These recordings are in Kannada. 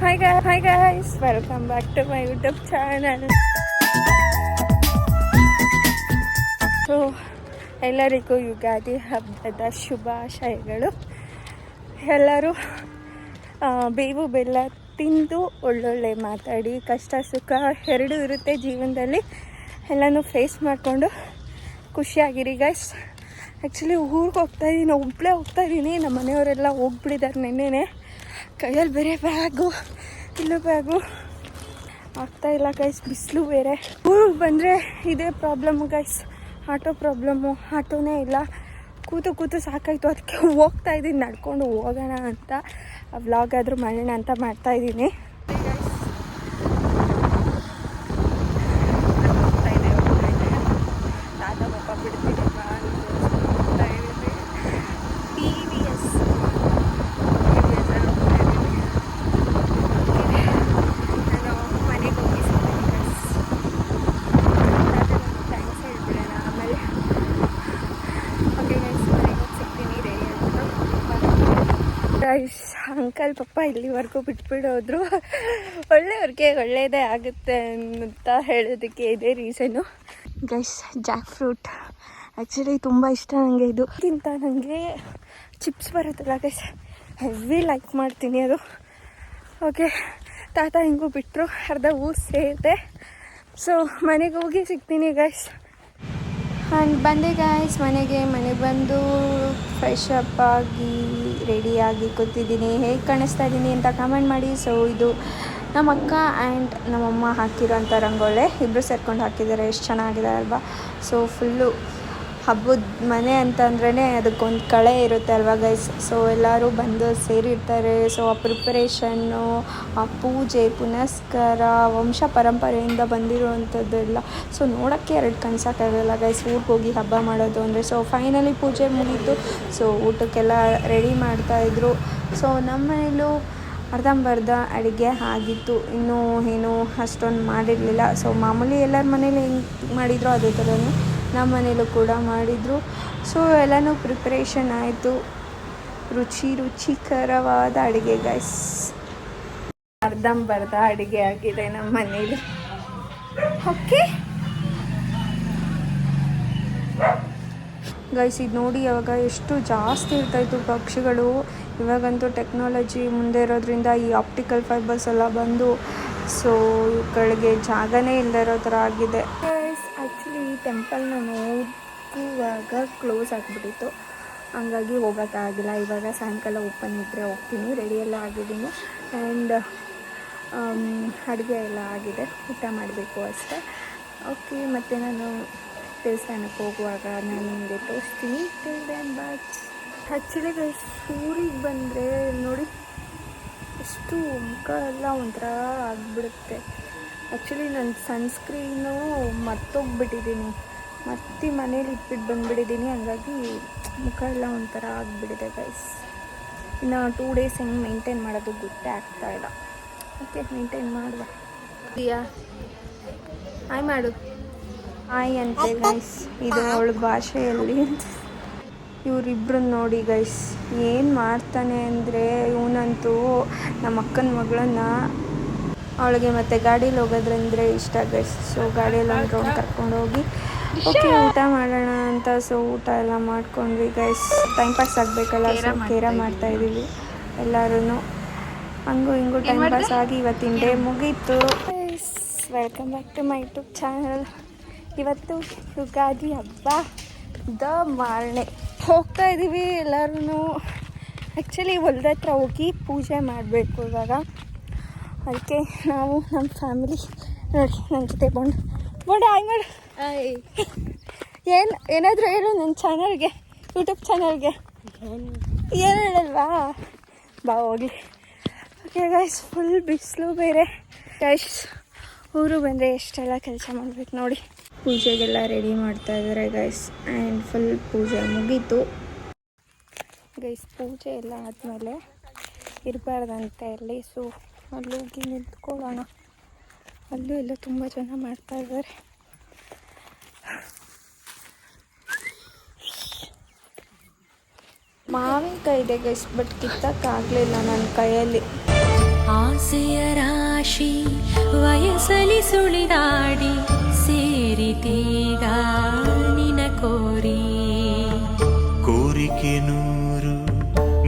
Hi guys, welcome back to my YouTube channel. So ಎಲ್ಲರಿಗೂ ಯುಗಾದಿ ಹಬ್ಬದ ಶುಭಾಶಯಗಳು. ಎಲ್ಲರೂ ಬೇವು ಬೆಲ್ಲ ತಿಂದು ಒಳ್ಳೊಳ್ಳೆ ಮಾತಾಡಿ ಕಷ್ಟ ಸುಖ ಎರಡೂ ಇರುತ್ತೆ ಜೀವನದಲ್ಲಿ. ಎಲ್ಲನೂ ಫೇಸ್ ಮಾಡಿಕೊಂಡು ಖುಷಿಯಾಗಿರಿ ಗೈಸ್. ಆ್ಯಕ್ಚುಲಿ ಊರಿಗೆ ಹೋಗ್ತಾಯಿದ್ದೀನಿ, ಒಬ್ಬಳೇ ಹೋಗ್ತಾಯಿದ್ದೀನಿ. ನಮ್ಮ ಮನೆಯವರೆಲ್ಲ ಹೋಗ್ಬಿಟ್ಟಿದ್ದಾರೆ ನೆನ್ನೆನೇ. ಕೈಯಲ್ಲಿ ಬೇರೆ ಬ್ಯಾಗು, ಇಲ್ಲೂ ಬ್ಯಾಗು ಆಗ್ತಾಯಿಲ್ಲ ಗೈಸ್, ಬಿಸಿಲು ಬೇರೆ. ಊರಿಗೆ ಬಂದರೆ ಇದೇ ಪ್ರಾಬ್ಲಮ್ಮು ಗೈಸ್, ಆಟೋ ಪ್ರಾಬ್ಲಮ್ಮು. ಆಟೋನೇ ಇಲ್ಲ, ಕೂತು ಸಾಕಾಯಿತು. ಅದಕ್ಕೆ ಹೋಗ್ತಾಯಿದ್ದೀನಿ, ನಡ್ಕೊಂಡು ಹೋಗೋಣ ಅಂತ ವ್ಲಾಗ್ ಆದರೂ ಮಾಡೋಣ ಅಂತ ಮಾಡ್ತಾಯಿದ್ದೀನಿ. ಅಂಕಲ್ ಪಪ್ಪ ಇಲ್ಲಿವರೆಗೂ ಬಿಟ್ಬಿಡೋದ್ರು. ಒಳ್ಳೆಯವ್ರಿಗೆ ಒಳ್ಳೆಯದೇ ಆಗುತ್ತೆ ಅಂತ ಹೇಳೋದಕ್ಕೆ ಇದೇ reason guys. Jack fruit actually ತುಂಬ ಇಷ್ಟ ನನಗೆ. ಇದಕ್ಕಿಂತ ನನಗೆ ಚಿಪ್ಸ್ ಬರುತ್ತಲ್ಲ ಗೈಸ್, ಹೆವಿ ಲೈಕ್ ಮಾಡ್ತೀನಿ ಅದು. ಓಕೆ, ತಾತ ಹಿಂಗೂ ಬಿಟ್ಟರು, ಅರ್ಧ ಊರು ಸೇರಿದೆ. ಸೊ ಮನೆಗೆ ಹೋಗಿ ಸಿಗ್ತೀನಿ ಗೈಸ್. ಆ್ಯಂಡ್ ಬಂದೆ ಗಾಯ್ಸ್ ಮನೆಗೆ ಬಂದು ಫ್ರೆಶ್ ಅಪ್ ಆಗಿ ರೆಡಿಯಾಗಿ ಕೂತಿದ್ದೀನಿ. ಹೇಗೆ ಕಾಣಿಸ್ತಾ ಇದ್ದೀನಿ ಅಂತ ಕಮೆಂಟ್ ಮಾಡಿ. ಸೊ ಇದು ನಮ್ಮ ಅಕ್ಕ ಆ್ಯಂಡ್ ನಮ್ಮಮ್ಮ ಹಾಕಿರೋಂಥ ರಂಗೋಲೆ, ಇಬ್ಬರು ಸೇರ್ಕೊಂಡು ಹಾಕಿದ್ದಾರೆ. ಎಷ್ಟು ಚೆನ್ನಾಗಿದೆ ಅಲ್ವಾ. ಸೊ ಫುಲ್ಲು ಹಬ್ಬದ ಮನೆ ಅಂತಂದ್ರೇ ಅದಕ್ಕೊಂದು ಕಳೆ ಇರುತ್ತೆ ಅಲ್ವಾ ಗೈಸ್. ಸೊ ಎಲ್ಲರೂ ಬಂದು ಸೇರಿರ್ತಾರೆ. ಸೊ ಆ ಪ್ರಿಪರೇಷನ್ನು, ಆ ಪೂಜೆ ಪುನಸ್ಕಾರ ವಂಶ ಪರಂಪರೆಯಿಂದ ಬಂದಿರುವಂಥದ್ದೆಲ್ಲ ಸೊ ನೋಡೋಕ್ಕೆ ಎರಡು ಕನ್ಸಾಕಾಗಲ್ಲ ಗೈಸ್, ಊರಿಗೆ ಹೋಗಿ ಹಬ್ಬ ಮಾಡೋದು ಅಂದರೆ. ಸೊ ಫೈನಲಿ ಪೂಜೆ ಮುಗೀತು. ಸೊ ಊಟಕ್ಕೆಲ್ಲ ರೆಡಿ ಮಾಡ್ತಾಯಿದ್ರು. ಸೊ ನಮ್ಮ ಮನೇಲೂ ಅರ್ಧಂಬರ್ಧ ಅಡುಗೆ ಆಗಿತ್ತು, ಇನ್ನೂ ಏನು ಅಷ್ಟೊಂದು ಮಾಡಿರಲಿಲ್ಲ. ಸೊ ಮಾಮೂಲಿ ಎಲ್ಲರ ಮನೇಲಿ ಹೆಂಗೆ ಮಾಡಿದ್ರು ಅದೇ ಥರನೇ ನಮ್ಮ ಮನೇಲೂ ಕೂಡ ಮಾಡಿದರು. ಸೊ ಎಲ್ಲನೂ ಪ್ರಿಪ್ರೇಷನ್ ಆಯಿತು. ರುಚಿಕರವಾದ ಅಡುಗೆ ಗೈಸ್. ಅರ್ಧಂಬರ್ಧ ಅಡುಗೆ ಆಗಿದೆ ನಮ್ಮ ಮನೇಲಿ. ಓಕೆ ಗೈಸ್, ಇದು ನೋಡಿ ಅವಾಗ ಎಷ್ಟು ಜಾಸ್ತಿ ಇರ್ತಾಯಿತ್ತು ಪಕ್ಷಿಗಳು. ಇವಾಗಂತೂ ಟೆಕ್ನಾಲಜಿ ಮುಂದೆ ಇರೋದ್ರಿಂದ ಈ ಆಪ್ಟಿಕಲ್ ಫೈಬರ್ಸ್ ಎಲ್ಲ ಬಂದು ಸೊ ಇವುಗಳಿಗೆ ಜಾಗನೇ ಇಲ್ಲದೆ ಇರೋ ಥರ ಆಗಿದೆ. ಆ್ಯಕ್ಚುಲಿ ಈ ಟೆಂಪಲ್ನ ನೋಡುವಾಗ ಕ್ಲೋಸ್ ಆಗಿಬಿಟ್ಟಿತ್ತು, ಹಂಗಾಗಿ ಹೋಗೋಕ್ಕಾಗಿಲ್ಲ. ಇವಾಗ ಸಾಯಂಕಾಲ ಓಪನ್ ಇದ್ದರೆ ಹೋಗ್ತೀನಿ. ರೆಡಿಯೆಲ್ಲ ಆಗಿದ್ದೀನಿ ಆ್ಯಂಡ್ ಅಡುಗೆ ಎಲ್ಲ ಆಗಿದೆ, ಊಟ ಮಾಡಬೇಕು ಅಷ್ಟೇ. ಓಕೆ, ಮತ್ತು ನಾನು ದೇವಸ್ಥಾನಕ್ಕೆ ಹೋಗುವಾಗ ನಾನು ನಿಮಗೆ ತೋರಿಸ್ತೀನಿ. ಬಾಚ್ ಆ್ಯಕ್ಚುಲಿ ಗೈಸ್ ಊರಿಗೆ ಬಂದರೆ ನೋಡಿ ಎಷ್ಟು ಮುಖ ಎಲ್ಲ ಒಂಥರ ಆಗಿಬಿಡುತ್ತೆ. ಆ್ಯಕ್ಚುಲಿ ನನ್ನ ಸನ್ಸ್ಕ್ರೀನು ಮರ್ತೋಗ್ಬಿಟ್ಟಿದ್ದೀನಿ, ಮತ್ತೆ ಮನೇಲಿ ಇಟ್ಬಿಟ್ಟು ಬಂದುಬಿಟ್ಟಿದ್ದೀನಿ. ಹಂಗಾಗಿ ಮುಖ ಎಲ್ಲ ಒಂಥರ ಆಗಿಬಿಟ್ಟಿದೆ ಗೈಸ್. ಇನ್ನು 2 ಡೇಸ್ ಹೆಂಗೆ ಮೇಂಟೈನ್ ಮಾಡೋದು ಗೊತ್ತೇ ಆಗ್ತಾಯಿಲ್ಲ. ಓಕೆ, ಮೇಂಟೈನ್ ಮಾಡುವ. ಹಾಯ್ ಮಾಡು. ಹಾಯ್ ಅಂತೆ ಗೈಸ್, ಇದು ಅವಳ ಭಾಷೆಯಲ್ಲಿ. ಇವರಿಬ್ರು ನೋಡಿ ಗೈಸ್ ಏನು ಮಾಡ್ತಾನೆ ಅಂದರೆ, ಇವನಂತೂ ನಮ್ಮ ಅಕ್ಕನ ಮಗಳನ್ನ ಅವಳಿಗೆ ಮತ್ತು ಗಾಡೀಲಿ ಹೋಗೋದ್ರಂದರೆ ಇಷ್ಟ ಗೈಸ್. ಸೊ ಗಾಡಿಯಲ್ಲಿ ಒಂದು ರೌಂಡ್ ಕರ್ಕೊಂಡೋಗಿ ಓಕೆ ಊಟ ಮಾಡೋಣ ಅಂತ. ಸೊ ಊಟ ಎಲ್ಲ ಮಾಡ್ಕೊಂಡ್ವಿ ಗೈಸ್. ಟೈಮ್ ಪಾಸ್ ಆಗಬೇಕಲ್ಲ, ಸೊ ಕೇರ ಮಾಡ್ತಾಯಿದ್ದೀವಿ ಎಲ್ಲರೂ. ಹಂಗೂ ಹಿಂಗೂ ಟೈಮ್ ಪಾಸ್ ಆಗಿ ಇವತ್ತಿನ ಡೇ ಮುಗೀತು guys. Welcome back to my YouTube channel. ಇವತ್ತು ಯುಗಾದಿ ಹಬ್ಬದ ಮಾರನೇ ಹೋಗ್ತಾ ಇದ್ದೀವಿ ಎಲ್ಲರೂ. ಆ್ಯಕ್ಚುಲಿ ಹೊಲ್ದ ಹತ್ರ ಹೋಗಿ ಪೂಜೆ ಮಾಡಬೇಕು ಇವಾಗ. ಅದಕ್ಕೆ ನಾವು ನಮ್ಮ ಫ್ಯಾಮಿಲಿ ನೋಡಿ ನನ್ನ ಜೊತೆ ಬೋಂಡ ಆಯ್ ಮಾಡು. ಏನಾದರೂ ಹೇಳು ನನ್ನ ಚಾನಲ್ಗೆ, ಯೂಟ್ಯೂಬ್ ಚಾನಲ್ಗೆ ಏನು ಹೇಳಲ್ವಾ? ಬಾ ಹೋಗಲಿ. ಓಕೆ ಗೈಸ್, ಫುಲ್ ಬಿಸಿಲು ಬೇರೆ ಗೈಸ್. ಊರು ಬಂದರೆ ಎಷ್ಟೆಲ್ಲ ಕೆಲಸ ಮಾಡಬೇಕು ನೋಡಿ. ಪೂಜೆಗೆಲ್ಲ ರೆಡಿ ಮಾಡ್ತಾ ಇದ್ದಾರೆ ಗೈಸ್ ಆ್ಯಂಡ್ ಫುಲ್ ಪೂಜೆ ಮುಗೀತು ಗೈಸ್. ಪೂಜೆ ಎಲ್ಲ ಆದಮೇಲೆ ಇರಬಾರ್ದಂತೆ ಅಲ್ಲಿ. ಸೊ ಅಲ್ಲಿ ಹೋಗಿ ನಿಂತ್ಕೊಳ್ಳೋಣ. ಅಲ್ಲೂ ಎಲ್ಲ ತುಂಬ ಜನ ಮಾಡ್ತಾ ಇದ್ದಾರೆ. ಮಾವಿನಕಾಯಿ ಇದೆ ಗೈಸ್, ಬಟ್ ಕಿತ್ತಕ್ಕಾಗಲಿಲ್ಲ ನನ್ನ ಕೈಯಲ್ಲಿ. ಆಸೆಯ ರಾಶಿ ವಯಸ್ಸಲಿ ಸುಳಿದಾಡಿ ಸೇರಿತೀಗ ನಿನ ಕೋರಿ ಕೋರಿಕೆ ನೂರು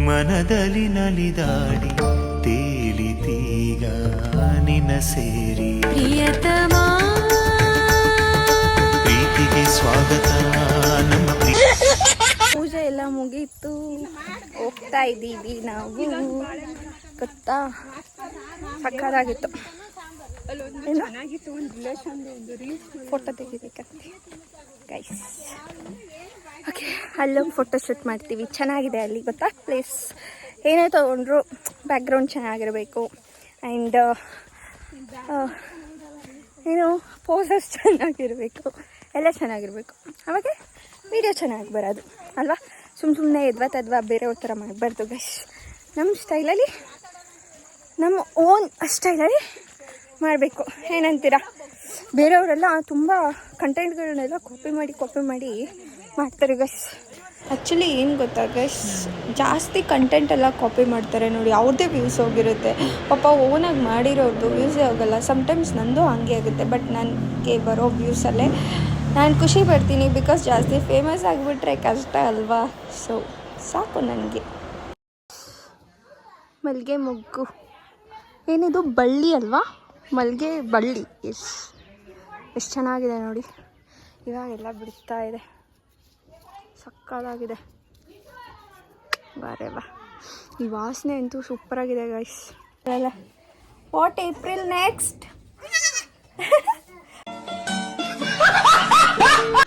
ಮನದಲ್ಲಿ ನಲಿದಾಡಿ ತೇಲಿತೀಗ ನಿನ ಸೇರಿ ಪ್ರಿಯತಮ ಪ್ರೀತಿಗೆ ಸ್ವಾಗತ ನಮ್ಮ ಪೂಜೆ ಎಲ್ಲ ಮುಗೀತು, ಹೋಗ್ತಾ ಇದ್ದೀವಿ ನಾವು. ಗೊತ್ತಾ, ಸಕ್ಕತ್ತಾಗಿತ್ತು. ಫೋಟೋ ತೆಗಿಬೇಕಂತೆ ಗೈಸ್. ಓಕೆ, ಅಲ್ಲೊಂದು ಫೋಟೋ ಶೂಟ್ ಮಾಡ್ತೀವಿ. ಚೆನ್ನಾಗಿದೆ ಅಲ್ಲಿ, ಗೊತ್ತಾ ಪ್ಲೇಸ್. ಏನೇ ತೊಗೊಂಡ್ರು ಬ್ಯಾಕ್ಗ್ರೌಂಡ್ ಚೆನ್ನಾಗಿರಬೇಕು ಆ್ಯಂಡ್ ಏನು ಪೋಸಸ್ ಚೆನ್ನಾಗಿರಬೇಕು, ಎಲ್ಲ ಚೆನ್ನಾಗಿರಬೇಕು. ಆವಾಗ ವಿಡಿಯೋ ಚೆನ್ನಾಗಿ ಬರೋದು ಅಲ್ವಾ. ಸುಮ್ಮನೆ ಎದ್ವಾ ಬೇರೆಯವ್ರ ಥರ ಮಾಡಬಾರ್ದು ಗೈಸ್. ನಮ್ಮ ಸ್ಟೈಲಲ್ಲಿ, ನಮ್ಮ ಓನ್ ಸ್ಟೈಲಲ್ಲಿ ಮಾಡಬೇಕು. ಏನಂತೀರಾ? ಬೇರೆಯವರೆಲ್ಲ ತುಂಬ ಕಂಟೆಂಟ್ಗಳನ್ನೆಲ್ಲ ಕಾಪಿ ಮಾಡಿ ಮಾಡ್ತಾರೆ ಗೈಸ್. ಆ್ಯಕ್ಚುಲಿ ಏನು ಗೊತ್ತಾ ಗೈಸ್, ಜಾಸ್ತಿ ಕಂಟೆಂಟ್ ಎಲ್ಲ ಕಾಪಿ ಮಾಡ್ತಾರೆ ನೋಡಿ, ಅವ್ರದ್ದೇ ವ್ಯೂಸ್ ಹೋಗಿರುತ್ತೆ. ಪಾಪ ಓನಾಗಿ ಮಾಡಿರೋದು ವ್ಯೂಸೇ ಹೋಗಲ್ಲ. ಸಮ್ಟೈಮ್ಸ್ ನಂದು ಹಂಗೆ ಆಗುತ್ತೆ. ಬಟ್ ನನಗೆ ಬರೋ ವ್ಯೂಸಲ್ಲೇ ನಾನು ಖುಷಿ ಪಡ್ತೀನಿ. ಬಿಕಾಸ್ ಜಾಸ್ತಿ ಫೇಮಸ್ ಆಗಿಬಿಟ್ರೆ ಕಷ್ಟ ಅಲ್ವಾ. ಸೊ ಸಾಕು ನನಗೆ. ಮಲ್ಲಿಗೆ ಮೊಗ್ಗು ಏನಿದು, ಬಳ್ಳಿ ಅಲ್ವಾ, ಮಲ್ಲಿಗೆ ಬಳ್ಳಿ. ಎಷ್ಟು ಚೆನ್ನಾಗಿದೆ ನೋಡಿ. ಇವಾಗೆಲ್ಲ ಬಿಡ್ತಾ ಇದೆ, ಸಕ್ಕತ್ತಾಗಿದೆ. ಬಾರೆ ಬಾ, ಈ ವಾಸನೆ ಅಂತೂ ಸೂಪರಾಗಿದೆ ಗೈಸ್. ಅಲ್ಲ, ವಾಟ್ ಏಪ್ರಿಲ್ ನೆಕ್ಸ್ಟ್.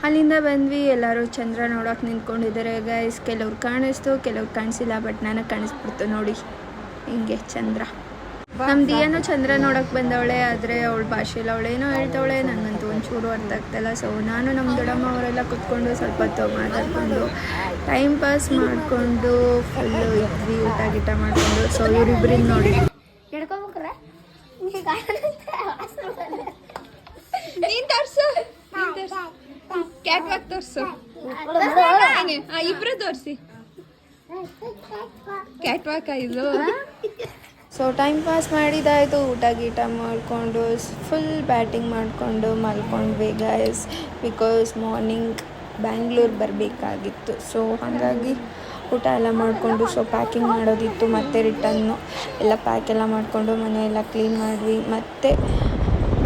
ಅಲ್ಲಿಂದ ಬಂದ್ವಿ, ಎಲ್ಲರೂ ಚಂದ್ರ ನೋಡೋಕೆ ನಿಂತ್ಕೊಂಡಿದ್ದಾರೆ ಗೈಸ್. ಕೆಲವ್ರು ಕಾಣಿಸ್ತು, ಕೆಲವ್ರು ಕಾಣಿಸಿಲ್ಲ. ಬಟ್ ನನಗೆ ಕಾಣಿಸ್ಬಿಡ್ತು ನೋಡಿ, ಹಿಂಗೆ ಚಂದ್ರ. ನಮ್ದು ಏನೋ ಚಂದ್ರ ನೋಡೋಕೆ ಬಂದವಳೆ, ಆದರೆ ಅವಳ ಭಾಷೆಯಲ್ಲಿ ಅವಳೇನೋ ಹೇಳ್ತಾವಳೆ, ನನಗಂತೂ ಒಂಚೂರು ಅರ್ಥ ಆಗ್ತಾಯಿಲ್ಲ. ಸೊ ನಾನು ನಮ್ಮ ದೊಡ್ಡಮ್ಮ ಅವರೆಲ್ಲ ಕುತ್ಕೊಂಡು ಸ್ವಲ್ಪ ಹೊತ್ತು ಮಾತಾಡ್ಕೊಂಡು ಟೈಮ್ ಪಾಸ್ ಮಾಡಿಕೊಂಡು ಫುಲ್ಲು ಇದ್ವಿ, ಊಟ ಗೀಟ ಮಾಡಿಕೊಂಡು. ಸೊ ಇವರಿಬ್ಬರಿಂದ ನೋಡಿ ನೀನು ತೋರಿಸು, ಕ್ಯಾಟ್ ವಾಕ್ ತೋರಿಸು, ಇಬ್ಬರು ತೋರಿಸಿ ಕ್ಯಾಟ್ ವಾಕ್ ಇದು. ಸೊ ಟೈಮ್ ಪಾಸ್ ಮಾಡಿದಾಯಿತು, ಊಟ ಗೀಟ ಮಾಡಿಕೊಂಡು ಫುಲ್ ಬ್ಯಾಟಿಂಗ್ ಮಾಡಿಕೊಂಡು ಮಲ್ಕೊಂಡ್ವಿ ಗೈಸ್. ಬಿಕಾಸ್ ಮಾರ್ನಿಂಗ್ ಬ್ಯಾಂಗ್ಳೂರು ಬರಬೇಕಾಗಿತ್ತು. ಸೊ ಹಾಗಾಗಿ ಊಟ ಎಲ್ಲ ಮಾಡಿಕೊಂಡು ಸೊ ಪ್ಯಾಕಿಂಗ್ ಮಾಡೋದಿತ್ತು. ಮತ್ತು ರಿಟರ್ನು ಎಲ್ಲ ಪ್ಯಾಕ್ ಎಲ್ಲ ಮಾಡಿಕೊಂಡು ಮನೆಯೆಲ್ಲ ಕ್ಲೀನ್ ಮಾಡಿದ್ವಿ. ಮತ್ತು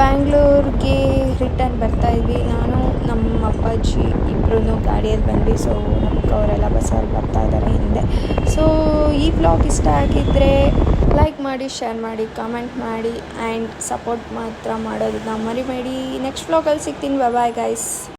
ಬ್ಯಾಂಗ್ಳೂರಿಗೆ ರಿಟರ್ನ್ ಬರ್ತಾಯಿದ್ವಿ. ನಾನು ನಮ್ಮ ಅಪ್ಪಾಜಿ ಇಬ್ಬರೂ ಗಾಡಿಯಲ್ಲಿ ಬಂದ್ವಿ. ಸೊ ನಮ್ಮ ಅವರೆಲ್ಲ ಬಸ್ಸಲ್ಲಿ ಬರ್ತಾ ಇದ್ದಾರೆ ಹಿಂದೆ. ಸೊ ಈ ವ್ಲಾಗ್ ಇಷ್ಟ ಆಗಿದ್ದರೆ ಲೈಕ್ ಮಾಡಿ, ಶೇರ್ ಮಾಡಿ, ಕಮೆಂಟ್ ಮಾಡಿ ಆ್ಯಂಡ್ ಸಪೋರ್ಟ್ ಮಾತ್ರ ಮಾಡೋದನ್ನ ಮರಿಬೇಡಿ. ನೆಕ್ಸ್ಟ್ ವ್ಲಾಗಲ್ಲಿ ಸಿಗ್ತೀನಿ. Bye guys.